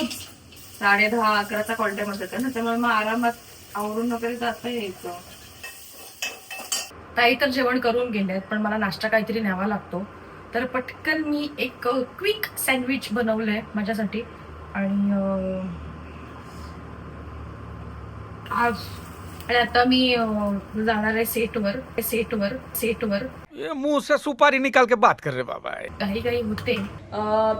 रोज 10:30-11चा call time होता ना, त्यामुळे मग आरामात आवरून वगैरे जाता यायचं. ताई तर जेवण करून गेलेत, पण मला नाश्ता काहीतरी न्यावा लागतो. तर पटकन मी एक क्विक सँडविच बनवलंय माझ्यासाठी. आणि आता मी जाणार आहे सेटवर. ये मुंह से सुपारी निकाल के बात कर रहे बाबा. काही होते.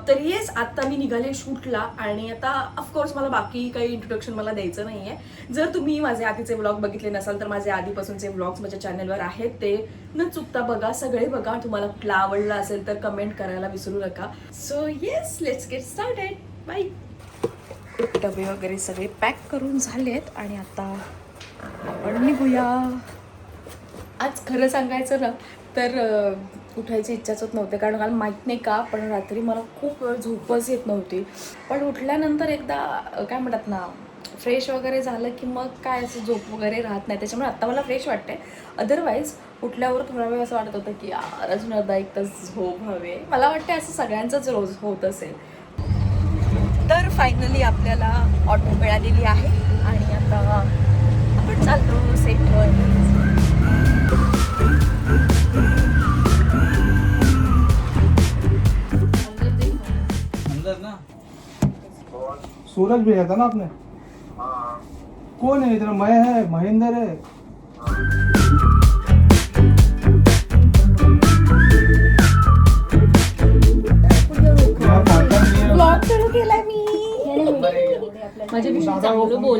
तर येस, आता मी निघाले शूटला. आणि आता ऑफकोर्स मला बाकी काही इंट्रोडक्शन मला द्यायचं नाहीये. जर तुम्ही माझे आधीचे व्लॉग बघितले नसाल तर माझे आधीपासूनचे व्लॉग्स माझ्या चॅनलवर आहेत, ते न चुकता बघा, सगळे बघा. तुम्हाला कुठला आवडला असेल तर कमेंट करायला विसरू नका. So yes, let's get started. Bye. डबे वगैरे सगळे पॅक करून झालेत आणि आता आपण निघूया. आज खरं सांगायचं ना तर उठायची इच्छाच होत नव्हते, कारण काल माहीत नाही का, पण रात्री मला खूप वेळ झोपच येत नव्हती. पण उठल्यानंतर एकदा काय म्हणतात ना, फ्रेश वगैरे झालं की मग काय असं झोप वगैरे राहत नाही. त्याच्यामुळे आत्ता मला फ्रेश वाटते. अदरवाईज उठल्यावर थोडा वेळ असं वाटत होतं की यार अजून अर्धा एक तास झोप हवे. मला वाटते असं सगळ्यांचंच रोज होत असेल. तर फायनली आपल्याला ऑटो मिळालेली आहे आणि आता आपण चाललो सेटवर. सूरज भेजा था ना आपने? कौन है इधर? मैं है, महेंद्र है. ब्लॉग सुरू केला मी. माझ्यापेक्षा चांगलं बोल.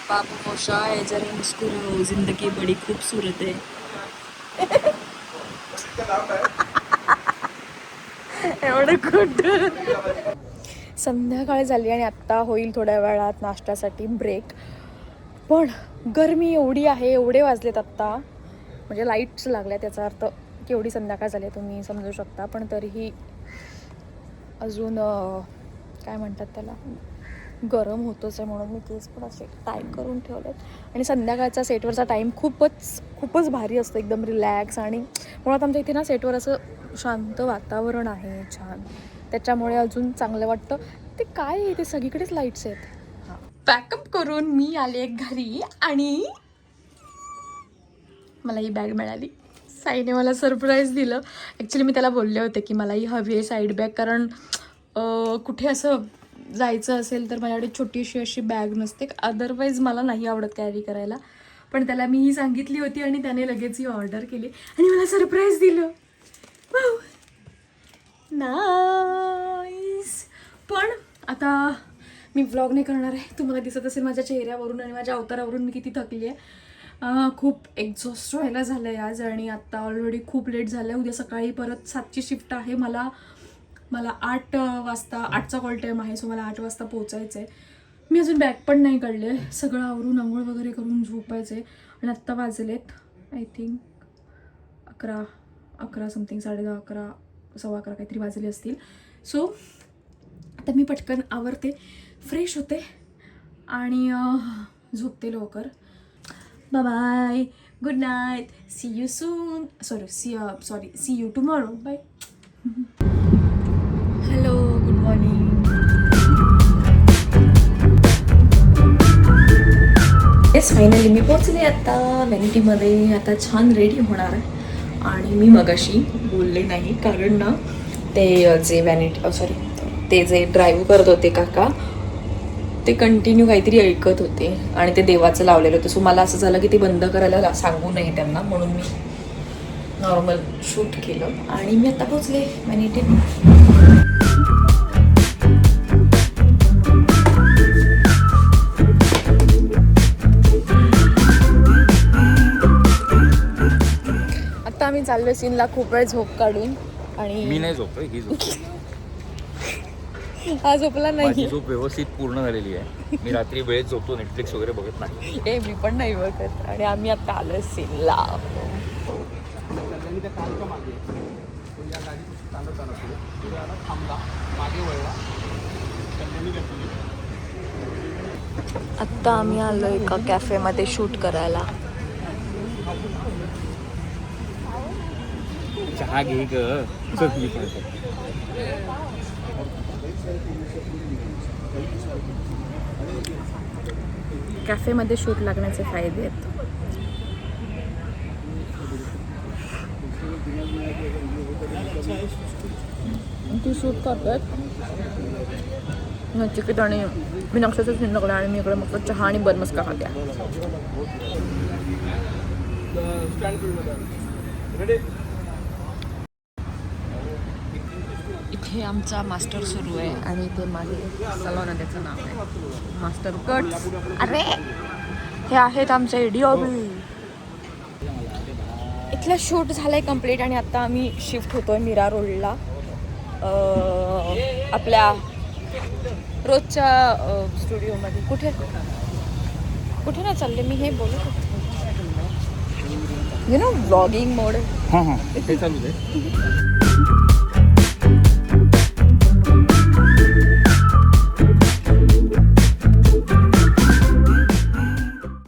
बाबू मोशा है जरा मुस्कुराओ, जिंदगी बड़ी खूबसूरत है. एवढं कुठं. संध्याकाळ झाली आणि आत्ता होईल थोड्या वेळात नाश्त्यासाठी ब्रेक. पण गरमी एवढी आहे, एवढे वाजलेत आत्ता, म्हणजे लाईट्स लागल्या, त्याचा अर्थ की एवढी संध्याकाळ झाली आहे तुम्ही समजू शकता. पण तरीही अजून काय म्हणतात त्याला, गरम होतोच आहे, म्हणून मी केस पण असे टाय करून ठेवलेत. आणि संध्याकाळचा सेटवरचा टाईम खूपच भारी असतो, एकदम रिलॅक्स. आणि मुळात आमच्या इथे ना सेटवर असं शांत वातावरण आहे छान, त्याच्यामुळे अजून चांगलं वाटतं. ते काय आहे, ते सगळीकडेच लाईट्स आहेत. हां, पॅकअप करून मी आले घरी आणि मला ही बॅग मिळाली. साईने मला सरप्राईज दिलं. ॲक्च्युली मी त्याला बोलले होते की मला ही हवी आहे साईड बॅग, कारण कुठे असं जायचं असेल तर माझ्याकडे छोटीशी अशी बॅग नसते, अदरवाईज मला नाही आवडत कॅरी करायला. पण त्याला मी ही सांगितली होती आणि त्याने लगेच ही ऑर्डर केली आणि मला सरप्राईज दिलं. Wow, nice. पण आता मी व्लॉग नाही करणार आहे. तुम्हाला दिसत असेल माझ्या चेहऱ्यावरून आणि माझ्या अवतारावरून मी किती थकली आहे. खूप एक्झॉस्ट व्हायला झालं आहे आज. आणि आत्ता ऑलरेडी खूप लेट झालं आहे. उद्या सकाळी परत 7ची शिफ्ट आहे. मला 8 वाजता 8चा कॉल टाईम आहे, सो मला 8 वाजता पोचायचं आहे. मी अजून बॅग पण नाही काढले, सगळं आवरून आंघोळ वगैरे करून झोपायचं आहे. आणि आत्ता वाजलेत आय थिंक 11 समथिंग, 10:30, 11, 11:15 काहीतरी वाजले असतील. सो आता मी पटकन आवरते, फ्रेश होते आणि झोपते लवकर. Bye bye, good night, see you soon. See you tomorrow. Bye. Hello, good morning. Yes, finally मी पोचले आता व्हॅनिटीमध्ये. आता छान रेडी होणार आहे. आणि मी मगाशी बोलले नाही, कारण ना ते जे ते जे ड्राईव्ह करत होते काका, ते कंटिन्यू काहीतरी ऐकत होते आणि ते देवाचं लावलेलं होतं. सो मला असं झालं की ते बंद करायला सांगू नये त्यांना, म्हणून मी नॉर्मल शूट केलं आणि मी आता पोचले मॅनिटे. आता आम्ही चाललोय सीनला खूप वेळ झोप काढून आणि मी नाही झोपतोय, ही झोप. हा झोपला माझी नाही. झोप व्यवस्थित पूर्ण झालेली आहे. मी रात्री वेळेत झोपतो, नेटफ्लिक्स वगैरे बघत नाही. ए मी पण नाही बघत. आणि आम्ही आता आलोय सीनला. आत्ता आम्ही आलो एका कॅफेमध्ये शूट करायला. चहा घे ग. चल, मी पण येतो. कॅफेमध्ये शूट लागण्याचे फायदे आहेत. ती शूट करतात नचिकेत आणि मीनाक्षीचं सीन लागला आणि मी इकडे मग चहा आणि बनमस्का खात्या. इथे आमचा मास्टर सुरू आहे आणि इथे मागे सलॉन आहे, त्याचं नाव आहे मास्टर कट. अरे हे आहेत आमचे डीओपी. इथला शूट झालाय कम्प्लीट आणि आता आम्ही शिफ्ट होतोय मीरा रोडला. आपल्या रोजच्या स्टुडिओमध्ये. कुठे कुठे नाही चालले मी, हे बोलत होते. यु नो व्लॉगिंग मोड. हां हां, ते चालू आहे.